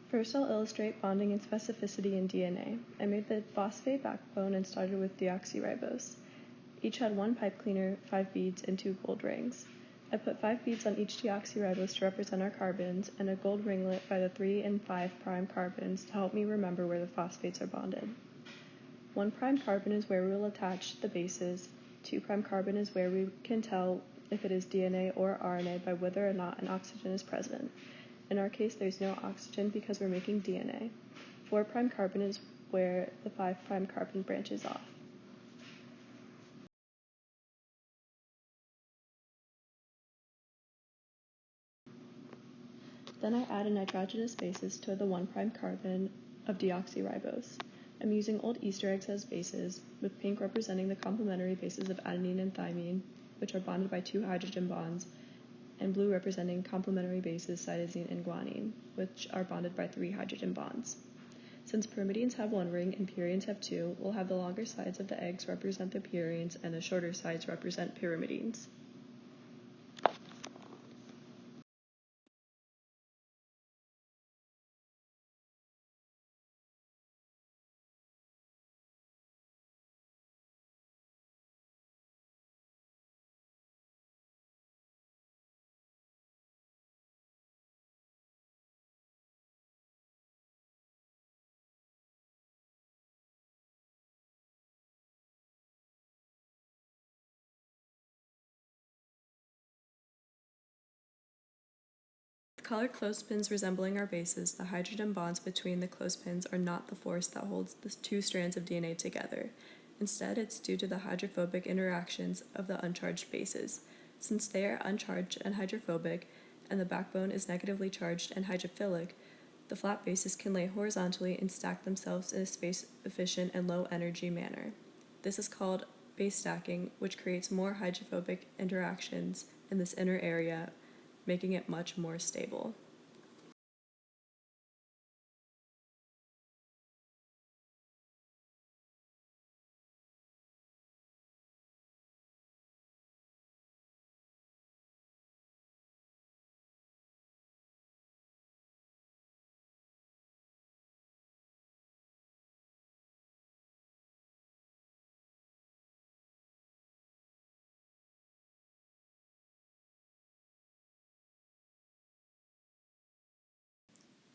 First, I'll illustrate bonding and specificity in DNA. I made the phosphate backbone and started with deoxyribose. Each had one pipe cleaner, 5 beads, and 2 gold rings. I put 5 beads on each deoxyribose to represent our carbons, and a gold ringlet by the 3 and 5' carbons to help me remember where the phosphates are bonded. 1' carbon is where we will attach the bases. 2' carbon is where we can tell if it is DNA or RNA by whether or not an oxygen is present. In our case, there's no oxygen because we're making DNA. 4' carbon is where the 5' carbon branches off. Then I add a nitrogenous basis to the 1' carbon of deoxyribose. I'm using old Easter eggs as bases, with pink representing the complementary bases of adenine and thymine, which are bonded by 2 hydrogen bonds, and blue representing complementary bases cytosine and guanine, which are bonded by 3 hydrogen bonds. Since pyrimidines have 1 ring and purines have 2, we'll have the longer sides of the eggs represent the purines and the shorter sides represent pyrimidines. With colored clothespins resembling our bases, the hydrogen bonds between the clothespins are not the force that holds the 2 strands of DNA together. Instead, it's due to the hydrophobic interactions of the uncharged bases. Since they are uncharged and hydrophobic, and the backbone is negatively charged and hydrophilic, the flat bases can lay horizontally and stack themselves in a space-efficient and low-energy manner. This is called base stacking, which creates more hydrophobic interactions in this inner area, making it much more stable.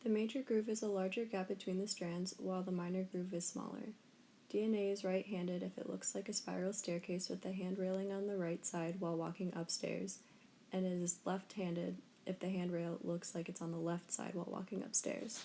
The major groove is a larger gap between the strands, while the minor groove is smaller. DNA is right-handed if it looks like a spiral staircase with the hand railing on the right side while walking upstairs, and it is left-handed if the handrail looks like it's on the left side while walking upstairs.